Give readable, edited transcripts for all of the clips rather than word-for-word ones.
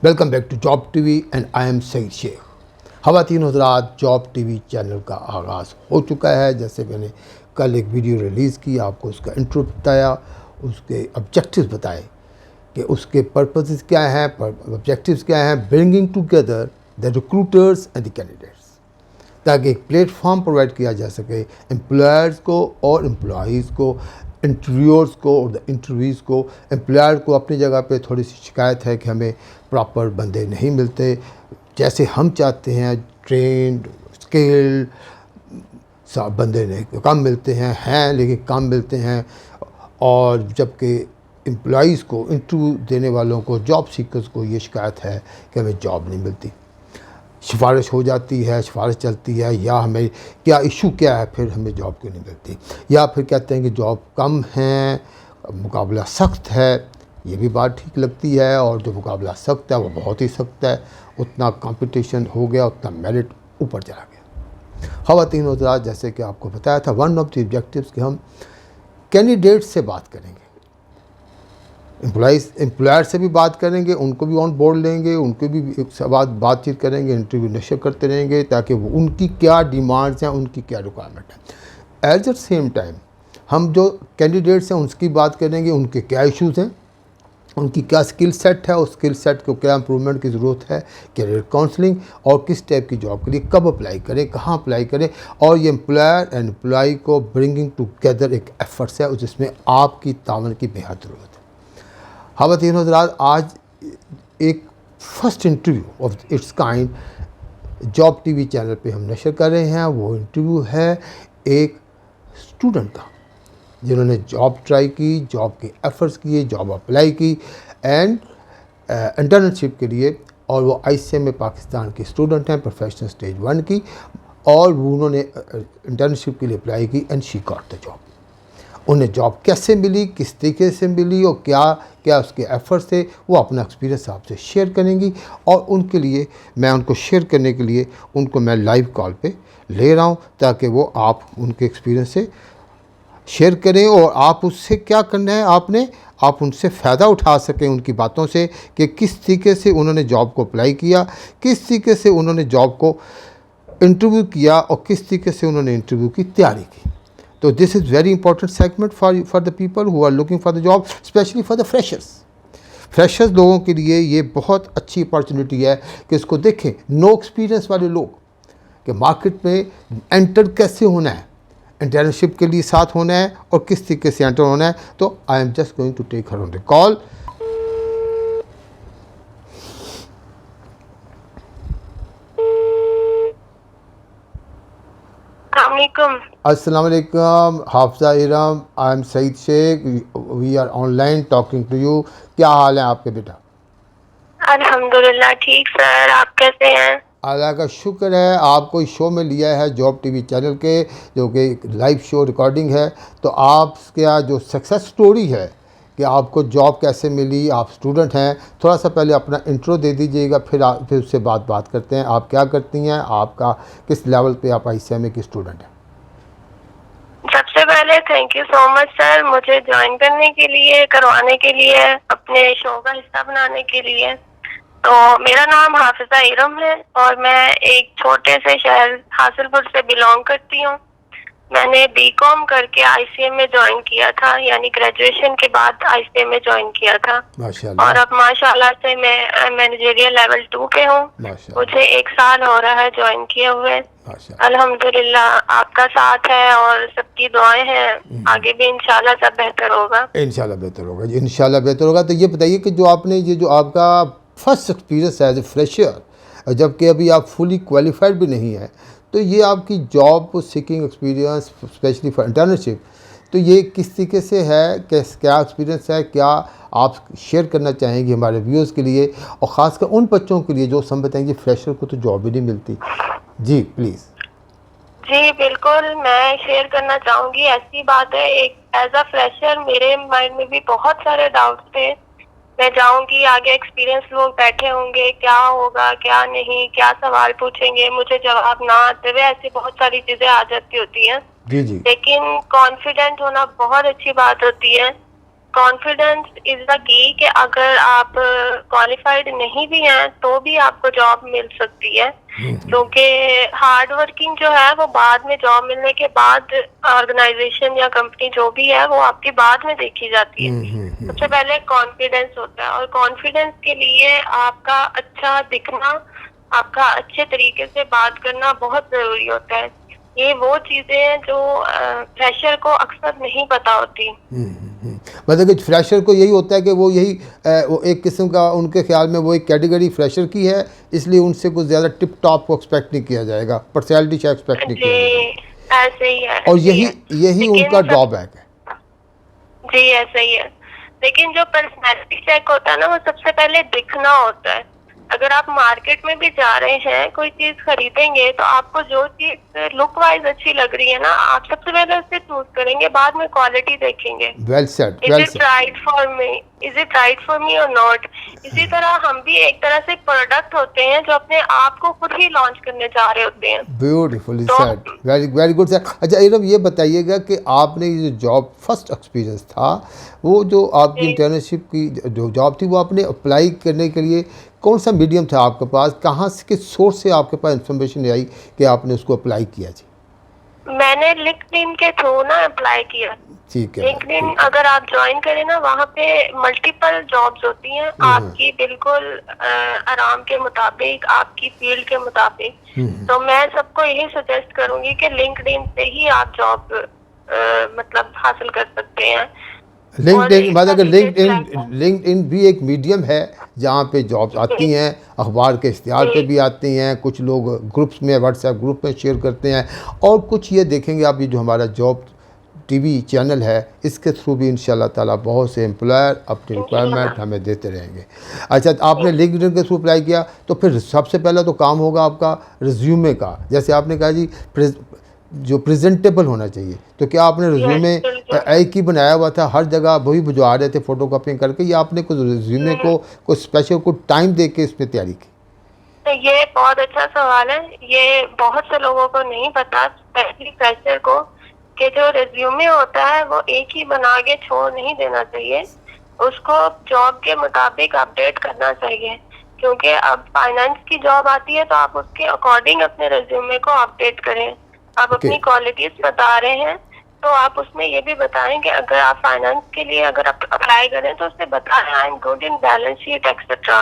Welcome back to job TV and I am Saeed Shaikh. ख़वातीन हज़रात, job TV channel का आगाज़ हो चुका है। जैसे मैंने कल एक वीडियो रिलीज़ की, आपको उसका इंट्रो बताया, उसके ऑब्जेक्टिव्स बताए कि उसके पर्पसेस क्या हैं, ऑब्जेक्टिव्स क्या हैं। Bringing together the recruiters and the candidates, ताकि एक प्लेटफॉर्म प्रोवाइड किया जा सके एम्प्लॉयर्स को और एम्प्लॉइज़ को, इंटरव्यूअर्स को और द इंटरव्यूज़ को। एम्प्लॉयर को अपनी जगह पे थोड़ी सी शिकायत है कि हमें प्रॉपर बंदे नहीं मिलते जैसे हम चाहते हैं, ट्रेंड स्किल्ड सब बंदे नहीं कम मिलते हैं लेकिन कम मिलते हैं। और जबकि एम्प्लॉइज़ को, इंटरव्यू देने वालों को, जॉब सीकर्स को ये शिकायत है कि हमें जॉब नहीं मिलती। सिफारिश हो जाती है, सिफारिश चलती है, या हमें क्या इशू क्या है, फिर हमें जॉब क्यों नहीं मिलती, या फिर कहते हैं कि जॉब कम है, मुकाबला सख्त है। ये भी बात ठीक लगती है, और जो मुकाबला सख्त है वो बहुत ही सख्त है। उतना कंपटीशन हो गया, उतना मेरिट ऊपर चला गया। ख़वातीन और हज़रात, जैसे कि आपको बताया था, वन ऑफ द ऑब्जेक्टिव्स कि हम कैंडिडेट से बात करेंगे, एम्प्लॉयर से भी बात करेंगे, उनको भी ऑन बोर्ड लेंगे, उनको भी एक बातचीत करेंगे, इंटरव्यू नशर करते रहेंगे ताकि वो उनकी क्या डिमांड्स हैं, उनकी क्या रिक्वायरमेंट है। एट द सेम टाइम हम जो कैंडिडेट्स हैं उनकी बात करेंगे, उनके क्या इश्यूज़ हैं, उनकी क्या स्किल सेट है, उस स्किल सेट को क्या इम्प्रूवमेंट की ज़रूरत है, कैरियर काउंसलिंग, और किस टाइप की जॉब के लिए कब अप्लाई करें, कहाँ अप्लाई करें। और ये एम्प्लॉयर एंड एम्प्लॉई को ब्रिंगिंग टुगेदर एक एफर्ट्स है, जिसमें आपकी तावन की बेहद ज़रूरत है। ख़वातीन हज़रात, आज एक first interview of its kind job TV channel पे हम नशर कर रहे हैं। वो इंटरव्यू है एक स्टूडेंट का, जिन्होंने जॉब ट्राई की, जॉब के एफ़र्ट्स किए, जॉब अप्लाई की एंड इंटर्नशिप के लिए। और वो ICMA पाकिस्तान की स्टूडेंट हैं, प्रोफेशनल स्टेज 1 की, और उन्होंने इंटर्नशिप के लिए अप्लाई की and she got the job. उन्हें जॉब कैसे मिली, किस तरीके से मिली, और क्या क्या उसके एफ़र्ट्स थे, वो अपना एक्सपीरियंस आपसे शेयर करेंगी। और उनके लिए मैं उनको शेयर करने के लिए उनको मैं लाइव कॉल पे ले रहा हूँ, ताकि वो आप उनके एक्सपीरियंस से शेयर करें और आप उससे क्या करना है, आप उनसे फ़ायदा उठा सकें उनकी बातों से कि किस तरीके से उन्होंने जॉब को अप्लाई किया, किस तरीके से उन्होंने जॉब को इंटरव्यू किया, और किस तरीके से उन्होंने इंटरव्यू की तैयारी की। तो this is very important segment for the people who are looking for the job, specially for the freshers लोगों के लिए ये बहुत अच्छी अपॉर्चुनिटी है कि इसको देखें। नो एक्सपीरियंस वाले लोग कि मार्केट में एंटर कैसे होना है, इंटर्नशिप के लिए साथ होना है, और किस तरीके से एंटर होना है। तो I am just going to take her on the call. अस्सलाम वालेकुम Hafiza Iram, I am Saeed Shaikh, we are online talking to you. क्या हाल है आपके बेटा? अल्हम्दुलिल्लाह ठीक सर, आप कैसे हैं? अल्लाह का शुक्र है। आपको इस शो में लिया है जॉब टीवी चैनल के, जो कि लाइव शो रिकॉर्डिंग है। तो आप क्या जो सक्सेस स्टोरी है कि आपको जॉब कैसे मिली, आप स्टूडेंट हैं, थोड़ा सा पहले अपना इंट्रो दे दीजिएगा, फिर उससे बात करते हैं। आप क्या करती हैं, आपका किस लेवल पे आप ICMA की स्टूडेंट हैं? सबसे पहले thank you so much sir, मुझे ज्वाइन करने के लिए, करवाने के लिए, अपने शो का हिस्सा बनाने के लिए। तो मेरा नाम हाफिज़ा इरम है और मैं एक छोटे से शहर हासिलपुर से बिलोंग करती हूँ। मैंने BCom करके ICMA ज्वाइन किया था, यानी ग्रेजुएशन के बाद ICMA ज्वाइन किया था। माशाल्लाह। और अब माशाल्लाह से मैं मैनेजरियल लेवल 2 पे हूँ। मुझे 1 साल हो रहा है ज्वाइन किए हुए। अल्हम्दुलिल्लाह आपका साथ है और सबकी दुआएं हैं, आगे भी इंशाल्लाह सब बेहतर होगा। इंशाल्लाह बेहतर होगा जी, इंशाल्लाह बेहतर होगा। तो ये बताइए कि जो आपने ये जो आपका फर्स्ट एक्सपीरियंस है एज ए फ्रेशर, जबकि अभी आप फुली क्वालिफाइड भी नहीं है, तो ये आपकी job seeking experience specially for internship, तो ये किस तरीके से है, क्या एक्सपीरियंस है, क्या आप शेयर करना चाहेंगे हमारे व्यूअर्स के लिए, और ख़ासकर उन बच्चों के लिए जो समझते हैं कि फ्रेशर को तो जॉब ही नहीं मिलती। जी प्लीज़। जी बिल्कुल, मैं शेयर करना चाहूँगी। ऐसी बात है, एक एज अ फ्रेशर मेरे माइंड में भी बहुत सारे डाउट्स थे। मैं जाऊंगी, आगे एक्सपीरियंस लोग बैठे होंगे, क्या होगा क्या नहीं, क्या सवाल पूछेंगे, मुझे जवाब ना आते हुए, ऐसी बहुत सारी चीजें आ जाती होती हैं। जी जी। लेकिन कॉन्फिडेंट होना बहुत अच्छी बात होती है। कॉन्फिडेंस इज द की कि अगर आप क्वालिफाइड नहीं भी हैं तो भी आपको जॉब मिल सकती है, क्योंकि हार्ड वर्किंग जो है वो बाद में जॉब मिलने के बाद ऑर्गेनाइजेशन या कंपनी जो भी है वो आपकी बाद में देखी जाती है। सबसे पहले कॉन्फिडेंस होता है, और कॉन्फिडेंस के लिए आपका अच्छा दिखना, आपका अच्छे तरीके से बात करना बहुत जरूरी होता है। ये वो चीजें हैं जो फ्रेशर को अक्सर नहीं पता होती। मतलब कि फ्रेशर को यही होता है कि वो यही वो एक किस्म का उनके ख्याल में वो एक कैटेगरी फ्रेशर की है, इसलिए उनसे कुछ ज़्यादा टिप टॉप को एक्सपेक्ट नहीं किया जाएगा, पर्सनैलिटी से एक्सपेक्ट नहीं किया जाएगा। ऐसे ही है, और यही उनका ड्रॉबैक है। जी ऐसा ही है। लेकिन जो पर्सनैलिटी चेक होता है ना, वो सबसे पहले दिखना होता है। अगर आप मार्केट में भी जा रहे हैं, कोई चीज खरीदेंगे, तो आपको जो चीज लुक वाइज अच्छी लग रही है ना, आप सबसे पहले उससे चूज करेंगे, बाद में क्वालिटी देखेंगे। Well said, is it right for me, is it right for me और नॉट। इसी तरह हम भी एक तरह से प्रोडक्ट होते हैं जो अपने आप को खुद ही लॉन्च करने जा रहे होते हैं। Beautifully said, very very good sir. अच्छा इरम, ये बताइएगा कि आपने ये जो जॉब फर्स्ट एक्सपीरियंस था, वो जो आपकी इंटर्नशिप की जो जॉब थी, वो आपने अप्लाई करने के लिए कौन सा मीडियम था आपके पास, कहाँ से, किस सोर्स से आपके पास इंफॉर्मेशन आई कि आपने उसको अप्लाई किया? जी मैंने लिंक्डइन के थ्रू ना अप्लाई किया। ठीक है। लिंक्डइन अगर आप ज्वाइन करें ना, वहाँ पे मल्टीपल जॉब्स होती हैं आपकी बिल्कुल आराम के मुताबिक, आपकी फील्ड के मुताबिक। तो मैं सबको यही सजेस्ट करूंगी कि लिंक्डइन से ही आप जॉब मतलब हासिल कर सकते हैं। लिंक्डइन मतलब कि लिंक्डइन भी एक मीडियम है जहाँ पे जॉब्स आती हैं, अखबार के इश्तिहार पे भी आती हैं, कुछ लोग ग्रुप्स में, व्हाट्सएप ग्रुप में शेयर करते हैं, और कुछ ये देखेंगे आप, ये जो हमारा जॉब टीवी चैनल है, इसके थ्रू भी इंशाल्लाह ताला बहुत से एम्प्लॉयर अपनी रिक्वायरमेंट हमें देते रहेंगे। अच्छा, आपने लिंक्डइन के थ्रू अप्लाई किया, तो फिर सबसे पहला तो काम होगा आपका रिज्यूमे का। जैसे आपने कहा जी जो प्रेजेंटेबल होना चाहिए, तो क्या आपने रिज्यूमे एक ही बनाया हुआ था, हर जगह वही भिजवा रहे थे फोटो कॉपी करके, या आपने कुछ रिज्यूमे को कुछ स्पेशल कुछ टाइम दे के इसमें तैयारी की? तो ये बहुत अच्छा सवाल है। ये बहुत से लोगों को नहीं पता, स्पेशली फ्रेशर को, कि जो रिज्यूमे होता है वो एक ही बना के छोड़ नहीं देना चाहिए, उसको जॉब के मुताबिक अपडेट करना चाहिए। क्योंकि अब फाइनेंस की जॉब आती है तो आप उसके अकॉर्डिंग अपने रिज्यूमे को अपडेट करें। आप अपनी क्वालिटीज बता रहे हैं तो आप उसमें ये भी बताएं कि अगर आप फाइनेंस के लिए अगर आप अप्लाई करें तो उससे बताएं I am good in balance sheet etcetera,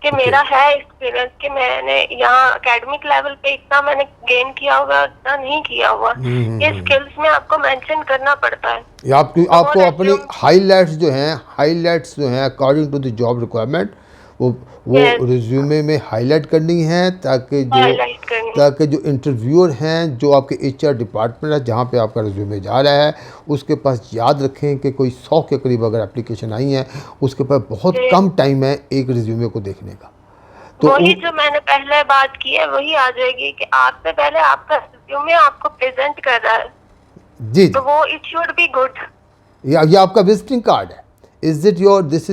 कि मेरा है एक्सपीरियंस, कि मैंने यहाँ एकेडमिक लेवल पे इतना मैंने गेन किया हुआ, इतना नहीं किया हुआ। ये स्किल्स में आपको मेंशन करना पड़ता है। आपको अपनी हाईलाइट्स जो हैं according to the job requirement, वो रिज्यूमे में हाईलाइट करनी है, ताकि जो इंटरव्यूअर हैं, जो आपके एचआर डिपार्टमेंट है जहाँ पे आपका रिज्यूमे जा रहा है, उसके पास याद रखें कि कोई 100 के करीब अगर एप्लीकेशन आई हैं, उसके पास बहुत कम टाइम है एक रिज्यूमे को देखने का। तो वही जो मैंने पहले बात की है वही आ जाएगी कि आपसे पहले आपका रिज्यूमे आपको प्रेजेंट कर रहा है जी, तो वो इट शुड बी गुड। ये आपका विजिटिंग कार्ड है, this is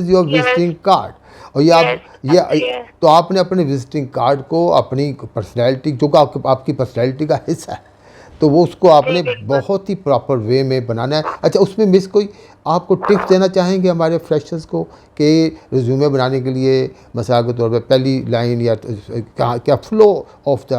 your visiting card. और ये तो आपने अपने विजिटिंग कार्ड को अपनी पर्सनैलिटी, जो आपकी पर्सनैलिटी का हिस्सा है, तो वो उसको आपने बहुत ही प्रॉपर वे में बनाना है। अच्छा, उसमें मिस कोई आपको टिप्स देना चाहेंगे हमारे फ्रेशर्स को कि रिज्यूमे बनाने के लिए मिसाल के तौर पे पहली लाइन या क्या फ्लो ऑफ द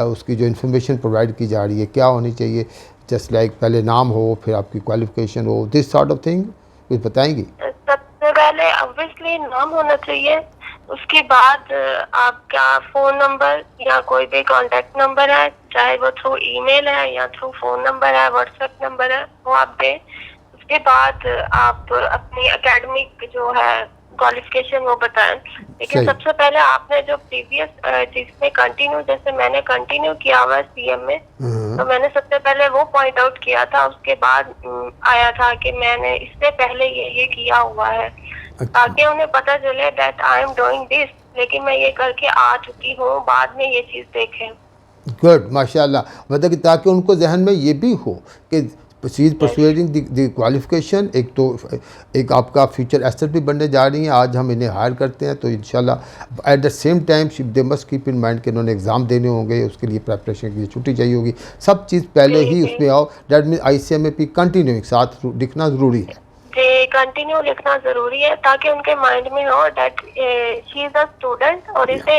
उसकी जो इन्फॉर्मेशन प्रोवाइड की जा रही है क्या होनी चाहिए? जस्ट लाइक पहले नाम हो, फिर आपकी क्वालिफिकेशन हो, दिस सॉर्ट ऑफ थिंग, कुछ बताएंगी? सबसे पहले ऑब्वियसली नाम होना चाहिए, उसके बाद आपका फ़ोन नंबर या कोई भी कॉन्टैक्ट नंबर है, चाहे वो थ्रू ईमेल है या थ्रू फ़ोन नंबर है, व्हाट्सएप नंबर है, वो आप दें। उसके बाद आप अपनी एकेडमिक जो है क्वालिफिकेशन वो बताएं। लेकिन सबसे पहले आपने जो प्रीवियस जिसमें कंटिन्यू, जैसे मैंने कंटिन्यू किया हुआ है सीएम में, तो मैंने सबसे पहले वो पॉइंट आउट किया था। उसके बाद आया था कि मैंने इससे पहले ये किया हुआ है, ताकि उन्हें पता चले that I am doing this, लेकिन मैं ये करके आ चुकी हूँ, बाद में ये चीज़ देखें। गुड, माशाल्लाह। मतलब कि ताकि उनको जहन में ये भी हो कि she is persuading the qualification, एक आपका फ्यूचर एसेट भी बनने जा रही हैं। आज हम इन्हें हायर करते हैं तो इंशाल्लाह at the same time they must keep in mind कि इन्होंने एग्ज़ाम देने होंगे, उसके लिए प्रेपरेशन के लिए छुट्टी चाहिए होगी, सब चीज़ पहले ही उसमें आओ। डैट मीन ICMAP कंटिन्यूइंग साथ दिखना ज़रूरी है। जी कंटिन्यू लिखना जरूरी है ताकि उनके माइंड में हो that she is a student और इसे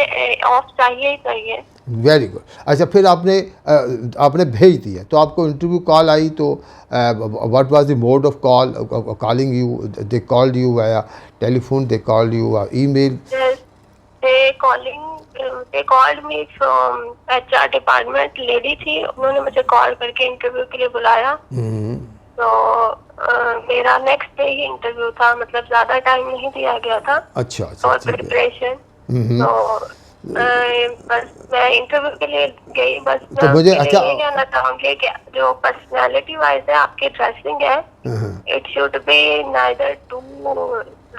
ऑफ चाहिए ही चाहिए। Very good. अच्छा, फिर आपने भेज दिया तो आपको इंटरव्यू कॉल आई, तो what was the mode of calling you? They called you via telephone, they called you email? They called me from HR department, lady थी, उन्होंने मुझे कॉल करके इंटरव्यू के लिए बुलाया। तो मेरा नेक्स्ट डे ही इंटरव्यू था, मतलब ज्यादा टाइम नहीं दिया गया था। अच्छा अच्छा, और ठीक है। प्रिपरेशन, तो बस मैं इंटरव्यू के लिए गई। बस तो मैं मुझे उसके लिए अच्छा ये कहना चाहूंगी कि जो पर्सनालिटी वाइज है आपकी ड्रेसिंग है, it should be neither too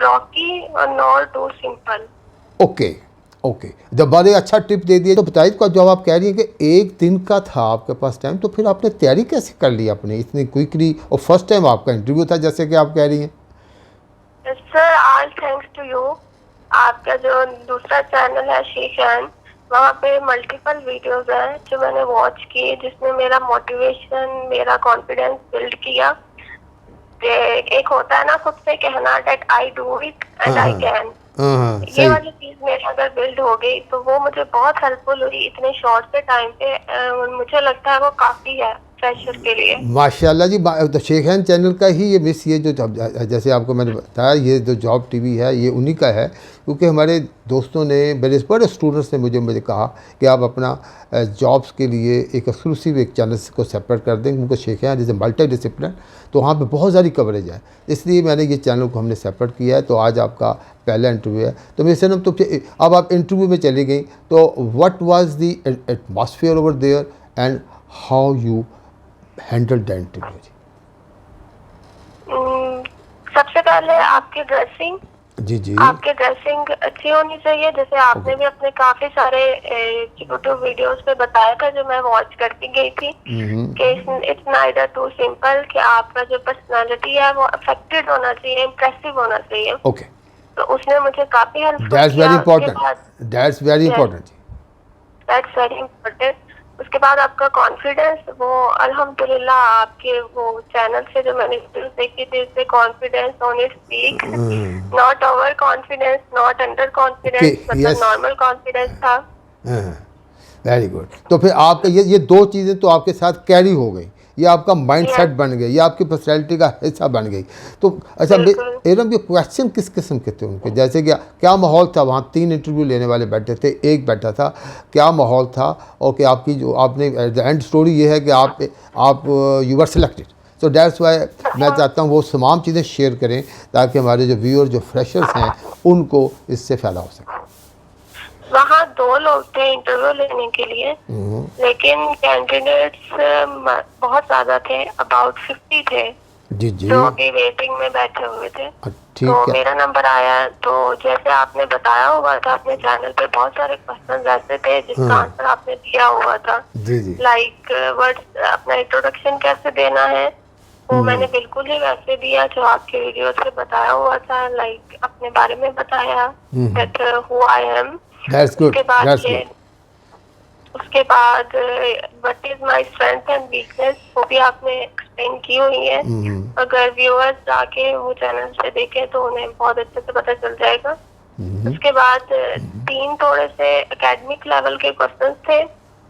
rocky और nor too simple. Okay okay, जब बड़े अच्छा टिप दे दिए। तो बताइए का जब आप कह रही हैं कि एक दिन का था आपके पास टाइम, तो फिर आपने तैयारी कैसे कर ली अपनी इतनी क्विकली, और फर्स्ट टाइम आपका इंटरव्यू था जैसे कि आप कह रही हैं? Sir all thanks to you. आपका जो दूसरा चैनल है शीशान, वहाँ पे मल्टीपल वीडियोस हैं जो मैंने वॉच की, जिसमें मेरा मोटिवेशन, मेरा कॉन्फिडेंस बिल्ड किया। एक होता है ना खुद से कहना that I do it and I can, ये सही। वाली चीज मेरे अंदर बिल्ड हो गई, तो वो मुझे बहुत हेल्पफुल हुई इतने शॉर्ट से टाइम पे। मुझे लगता है वो काफी है फ्रेशर के लिए। माशाल्लाह जी। तो शेखैन चैनल का ही ये मिस, ये जो जैसे आपको मैंने बताया, ये जो जॉब टीवी है ये उन्हीं का है, क्योंकि हमारे दोस्तों ने, मेरे बड़े स्टूडेंट्स ने मुझे कहा कि आप अपना जॉब्स के लिए एक एक्सक्लूसिव एक चैनल को सेपरेट कर दें, क्योंकि शेखैन जैसे मल्टी डिसिप्लिन, तो वहाँ पे बहुत सारी कवरेज है, इसलिए मैंने ये चैनल को हमने सेपरेट किया है। तो आज आपका पहला इंटरव्यू है। तो मेरे सनम, तो अब आप इंटरव्यू में चली गई, तो what was the atmosphere over there and how you handle the interview? सबसे पहले आपकी ड्रेसिंग, जी आपकी ड्रेसिंग अच्छी होनी चाहिए। जैसे आपने भी अपने काफी सारे यूट्यूब वीडियोस पे बताया था जो मैं वॉच करती गई थी कि इट्स नाइदर टू सिंपल, कि आपका जो पर्सनालिटी है वो अफेक्टेड होना चाहिए, इम्प्रेसिव होना चाहिए। ओके, तो उसने मुझे काफी help that's very important, that's very Yes. Important. That's very important. उसके बाद आपका कॉन्फिडेंस, वो अल्हम्दुलिल्लाह आपके वो चैनल से जो मैंने वीडियोस देखी थी, इससे confidence on it speak, not over confidence, not under confidence, Okay, मतलब yes. नॉर्मल कॉन्फिडेंस था। Very good. तो फिर आपका ये दो चीज़ें तो आपके साथ कैरी हो गई, ये आपका माइंडसेट बन गया, ये आपकी पर्सनैलिटी का हिस्सा बन गई। तो अच्छा, एरम, ये क्वेश्चन किस किस्म के थे उनके? जैसे कि क्या माहौल था वहाँ? 3 इंटरव्यू लेने वाले बैठे थे, एक बैठा था, क्या माहौल था? और कि आपकी जो आपने एट द एंड स्टोरी ये है कि आप you were selected. So that's why मैं चाहता हूँ वो तमाम चीज़ें शेयर करें ताकि हमारे जो व्यूअर, जो फ्रेशर्स हैं, उनको इससे फ़ायदा हो सके। वहाँ 2 लोग थे इंटरव्यू लेने के लिए, लेकिन कैंडिडेट्स बहुत ज्यादा थे, अबाउट 50 थे जी जो अभी वेटिंग में बैठे हुए थे। ठीक तो है। मेरा नंबर आया, तो जैसे आपने बताया हुआ था अपने चैनल पे, बहुत सारे क्वेश्चन ऐसे थे जिसका आंसर आपने दिया हुआ था। जी लाइक वर्ड्स, अपना इंट्रोडक्शन कैसे देना है, वो मैंने बिल्कुल ही वैसे दिया जो आपके वीडियो से बताया हुआ था। लाइक अपने बारे में बताया, that who I am. That's good, that's good. उसके बाद what is my strength and weakness, वो भी आपने एक्सप्लेन की हुई है। अगर व्यूअर्स जाके वो चैनल से देखें तो उन्हें बहुत अच्छे से पता चल जाएगा। उसके बाद 3 थोड़े से एकेडमिक लेवल के क्वेश्चंस थे,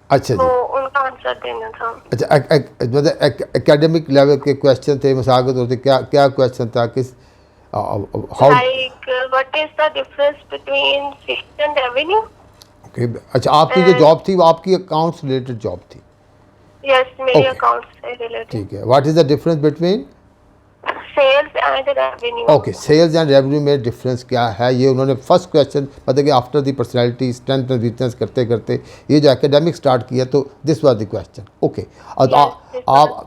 अच्छा तो जी। उनका आंसर देना था। अच्छा, मतलब एकेडमिक लेवल के क्वेश्चन थे, मिसाल के तौर पे क्या क्वेश्चन था? किस how? Like what is the difference between fixed and revenue. Okay. अच्छा, आपकी जो जॉब थी वो आपकी अकाउंट्स रिलेटेड जॉब थी? यस, मेरी Okay. अकाउंट से रिलेटेड। ठीक है। What is the difference between? Sales and revenue. Okay, sales and revenue में डिफरेंस क्या है, ये उन्होंने फर्स्ट क्वेश्चन, मतलब कि after the personality, strength and weakness करते करते ये जो एकेडमिक स्टार्ट किया, तो this was the question. Okay. और Yes,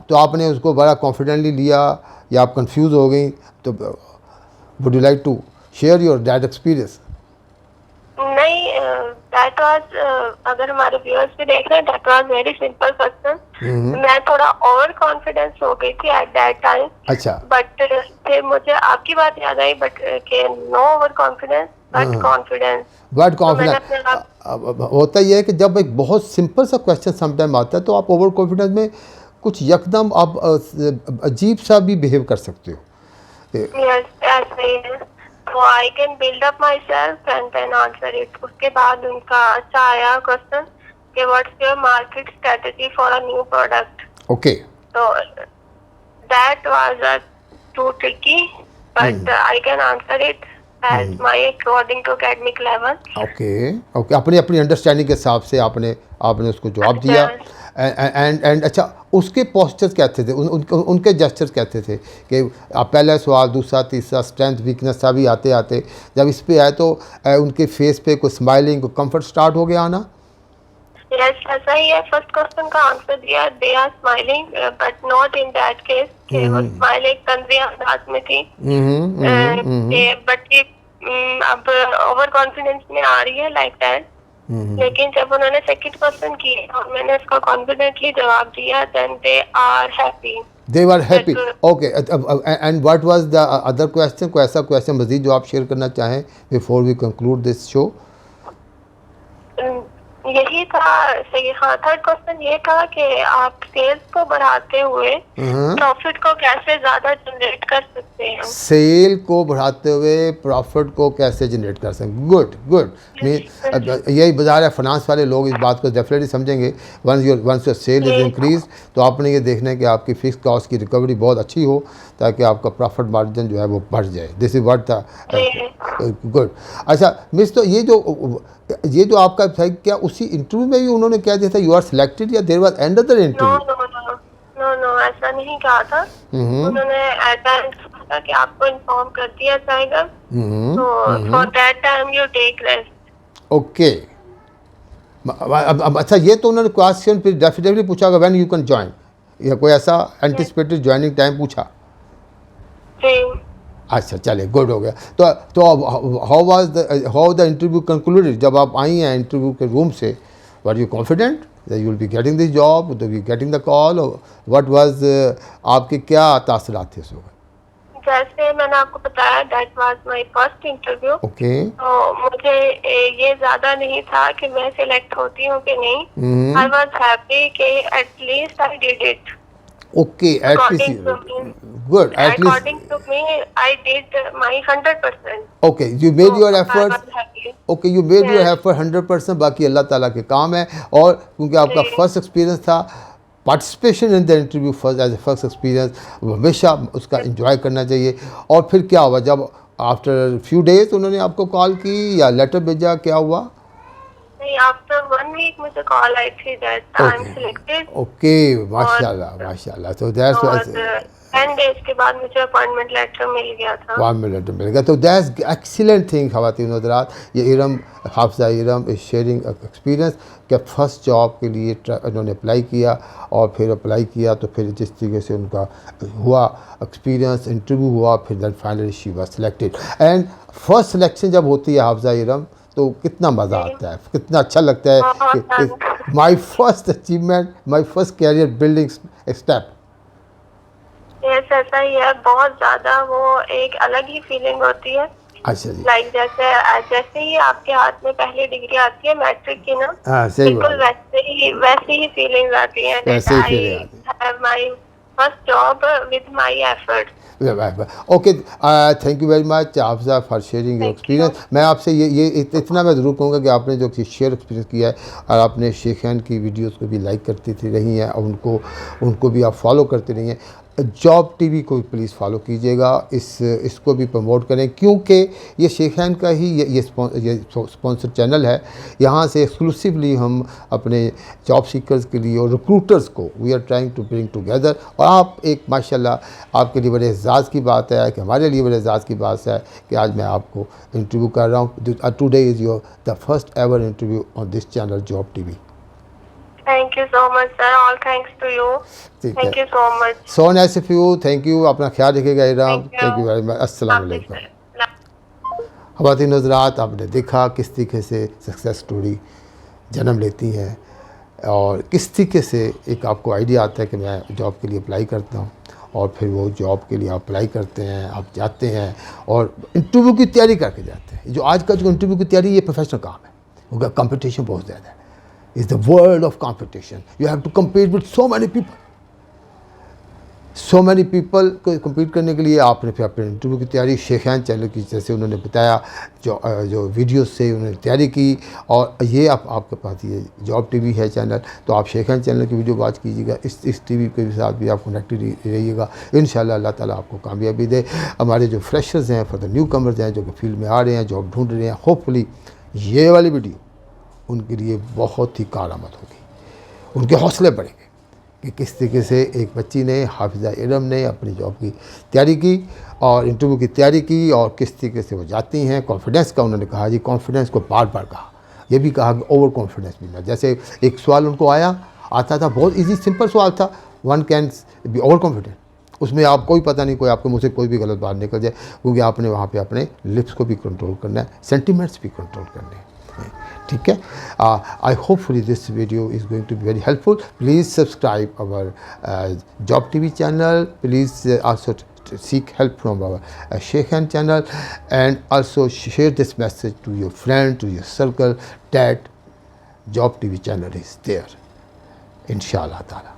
तो आपने उसको बड़ा कॉन्फिडेंटली लिया या आप कंफ्यूज हो गई? तो would you like to share your that experience? नहीं, दैट वाज, अगर हमारे व्यूअर्स भी देख रहे हैं, that was very simple question. मैं थोड़ा ओवर कॉन्फिडेंस हो गई थी एट दैट टाइम। अच्छा। बट फिर मुझे आपकी बात याद आई, बट के no over confidence but confidence. Word confidence होता ही है कि जब एक बहुत सिंपल सा क्वेश्चन समटाइम आता है तो आप ओवर कॉन्फिडेंस में कुछ यकदम आप अजीब सा भी बिहेव कर सकते हो। यस ऐसा ही है। तो I can build up myself and then answer it. उसके बाद उनका अच्छा आया क्वेश्चन कि what's your market strategy for a new product. Okay तो that was too tricky but I can answer it at my according to academic level. Okay okay, अपनी अपनी understanding के हिसाब से आपने आपने उसको जवाब दिया। एंड अच्छा, उसके पोस्चर्स कहते थे, उनके जेस्चर्स कहते थे कि आप पहला सवाल, दूसरा, तीसरा, स्ट्रेंथ, वीकनेस सभी आते आते जब इस पे आए तो उनके फेस पे कोई स्माइलिंग, कोई कंफर्ट स्टार्ट हो गया आना। यस ऐसा ही है। फर्स्ट क्वेश्चन का आंसर दिया, they are smiling but not in that case कि वो स्माइल एक तंद्री अंदाज में थी। बट ये अब ओवर कॉन्फिडेंस में आ रही है लाइक दैट। लेकिन जब उन्होंने सेकंड क्वेश्चन किया और मैंने उसका कॉन्फिडेंटली जवाब दिया, then they are happy. They were happy. Okay. And what was the other question? कोई ऐसा क्वेश्चन मजीद जो आप शेयर करना चाहें before we conclude this show? यही था सही। हाँ, थर्ड क्वेश्चन ये था कि आप सेल्स को बढ़ाते हुए प्रॉफिट को कैसे ज्यादा जनरेट कर सकते हैं। सेल को बढ़ाते हुए प्रॉफिट को कैसे जनरेट कर सकते हैं। Good good. यही बाजार है, फाइनेंस वाले लोग इस बात को डेफिनेटली समझेंगे। Once your sale is increase तो आपने ये देखना है कि आपकी फिक्स कॉस्ट की रिकवरी बहुत अच्छी हो ताकि आपका प्रॉफिट मार्जिन जो है वो बढ़ जाए। दिस इज व्हाट था। गुड। अच्छा मिस, तो ये जो आपका था, क्या उसी इंटरव्यू में भी उन्होंने क्या दिया था, यू आर सिलेक्टेड, या there was another interview? No ऐसा नहीं कहा था। उन्होंने कहा था कि आपको इन्फॉर्म कर दिया जाएगा, तो for that time you take rest. Okay. अब अच्छा, ये तो उन्होंने क्वेश्चन फिर डेफिनेटली पूछा होगा व्हेन यू कैन ज्वाइन, या कोई ऐसा एंटिसिपेटेड ज्वाइनिंग टाइम पूछा? अच्छा चले, गुड हो गया। तो हाउ द इंटरव्यू कंक्लूडेड? जब आप आई हैं इंटरव्यू के रूम से, were you confident that you will be getting this job, that you getting the call? What was आपके क्या तासुरात थे उस वक्त? जैसे मैंने आपको बताया, that was my first interview. Okay. तो मुझे ये ज्यादा नहीं था कि मैं सिलेक्ट होती हूँ कि नहीं। आई वाज हैप्पी कि at least I did it. Okay, at least good. At least according to me, I did my 100%. Okay, you made your efforts. I was happy. Okay, you made your effort 100%. बाकी अल्लाह ताला के काम है। और क्योंकि आपका first experience था, participation in the interview first as a first experience, हमेशा उसका एंजॉय करना चाहिए। और फिर क्या हुआ जब आफ्टर फ्यू डेज उन्होंने आपको कॉल की या लेटर भेजा, क्या हुआ? आफ्टर 1 वीक मुझे कॉल आई थी that I am selected. Okay, माशाल्लाह माशाल्लाह। तो दैट्स 10 डेज के बाद मुझे अपॉइंटमेंट लेटर मिल गया था। अपॉइंटमेंट लेटर मिल गया, तो दैट्स एक्सीलेंट थिंग। ख़वातीन हज़रात, ये Iram, Hafiza Iram is sharing experience कि फर्स्ट जॉब के लिए उन्होंने अप्लाई किया, और फिर अप्लाई किया तो फिर जिस तरीके से उनका हुआ एक्सपीरियंस, इंटरव्यू हुआ, फिर then finally she was selected. And first selection जब होती है हाफिज़ा इरम, तो कितना मज़ा आता है, कितना अच्छा लगता है कि my first achievement, my first career building step. Yes ऐसा ही है, बहुत ज़्यादा वो एक अलग ही फीलिंग होती है। अच्छा जी। लाइक जैसे ही आपके हाथ में पहली डिग्री आती है मैट्रिक की ना, बिल्कुल वैसे ही फीलिंग्स आती हैं। वैसे ही फीलिंग आती है। My first job with my effort. Okay, thank you very much Hafiza for sharing your experience. मैं आपसे ये इतना मैं ज़रूर कहूँगा कि आपने जो शेयर एक्सपीरियंस किया है, और आपने शेखैन की वीडियोस को भी लाइक करती थी रही हैं, और उनको भी आप फॉलो करते रही हैं। जॉब टीवी को प्लीज़ फॉलो कीजिएगा, इसको भी प्रमोट करें, क्योंकि ये शेखैन का ही ये स्पॉन्सर चैनल है। यहाँ से एक्सक्लूसिवली हम अपने जॉब सीकर्स के लिए और रिक्रूटर्स को we are trying to bring together. और आप एक माशाल्लाह आपके लिए बड़े एजाज़ की बात है कि हमारे लिए बड़े एजाज़ की बात है कि आज मैं आपको इंटरव्यू कर रहा हूँ। Today is your the first ever interview on this channel job TV. Thank you so much, sir. All thanks to you. Thank you so much. So nice of you. Thank you. अपना ख्याल रखिएगा Iram. Thank you very much. अस्सलाम वालेकुम। ख़वातीन हज़रात, आपने देखा किस तरीके से सक्सेस स्टोरी जन्म लेती हैं, और किस तरीके से एक आपको आइडिया आता है कि मैं जॉब के लिए अप्लाई करता हूँ, और फिर वो जॉब के लिए आप अप्लाई करते हैं, आप जाते हैं और इंटरव्यू की तैयारी करके जाते हैं। जो आज का जो इंटरव्यू की तैयारी, ये प्रोफेशनल काम है, उनका कंपटीशन बहुत ज़्यादा है। It's the world of competition. You have to compete with so many people. So many people को कम्पीट करने के लिए आपने फिर अपने इंटरव्यू की तैयारी शेखान चैनल की, जैसे उन्होंने बताया जो वीडियोस से उन्होंने तैयारी की। और ये आपके पास ये जॉब टीवी है चैनल, तो आप शेखान चैनल की वीडियो वॉच कीजिएगा, इस टीवी के साथ भी आप कनेक्टेड रहिएगा। इंशाल्लाह अल्लाह ताला आपको कामयाबी दे। हमारे जो फ्रेशर्स हैं, फॉर द न्यू कमर्स हैं, जो कि फील्ड में आ रहे हैं, जॉब ढूंढ रहे हैं, होपफुली ये वाली वीडियो उनके लिए बहुत ही कारआमद होगी, उनके हौसले बढ़ेंगे कि किस तरीके से एक बच्ची ने, हाफिज़ा इरम ने अपनी जॉब की तैयारी की और इंटरव्यू की तैयारी की, और किस तरीके से वो जाती हैं। कॉन्फिडेंस का उन्होंने कहा जी, कॉन्फिडेंस को बार बार कहा, ये भी कहा कि ओवर कॉन्फिडेंस भी ना। जैसे एक सवाल उनको आता था, बहुत इजी सिंपल सवाल था, one can be over confident, उसमें आप कोई पता नहीं, कोई आपके मुँह से कोई भी गलत बात निकल जाए, क्योंकि आपने वहाँ पे अपने लिप्स को भी कंट्रोल करना है, सेंटिमेंट्स भी कंट्रोल करने हैं। ठीक है, I hopefully this video is going to be very helpful. Please subscribe our job TV channel, please also seek help from our Sheikhan channel, and also share this message to your friend, to your circle, that Job TV channel is there. इंशाअल्लाह ताला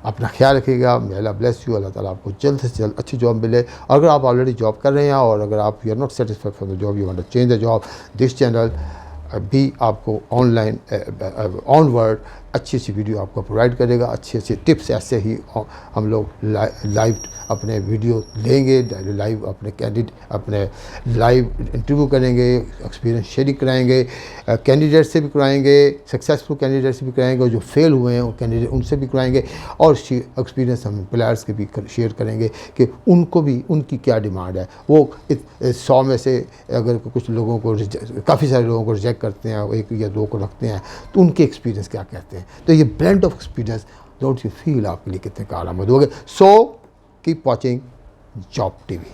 अपना ख्याल रखिएगा। मे अल्लाह bless you, अल्लाह ताला आपको जल्द से जल्द अच्छी जॉब मिले। और अगर आप ऑलरेडी जॉब कर रहे हैं और अगर आप you are not satisfied from the job, you want to change the job, this channel भी आपको ऑनलाइन ऑनवर्ड अच्छी अच्छी वीडियो आपको प्रोवाइड करेगा, अच्छी अच्छी टिप्स। ऐसे ही हम लोग लाइव अपने वीडियो लेंगे, लाइव अपने लाइव इंटरव्यू करेंगे, एक्सपीरियंस शेयरिंग कराएंगे, कैंडिडेट से भी कराएंगे, सक्सेसफुल कैंडिडेट से भी कराएंगे, और जो फेल हुए हैं वो कैंडिडेट उनसे भी कराएंगे, और एक्सपीरियंस हम एम्प्लॉयर्स के भी शेयर करेंगे कि उनको भी उनकी क्या डिमांड है। वो 100 में से अगर कुछ लोगों को काफ़ी सारे लोगों को रिजेक्ट करते हैं, एक या दो को रखते हैं, तो उनके एक्सपीरियंस क्या कहते हैं। तो ये blend of experience, don't you feel आपके लिए कितने कारआमद हो गए। So keep watching job TV.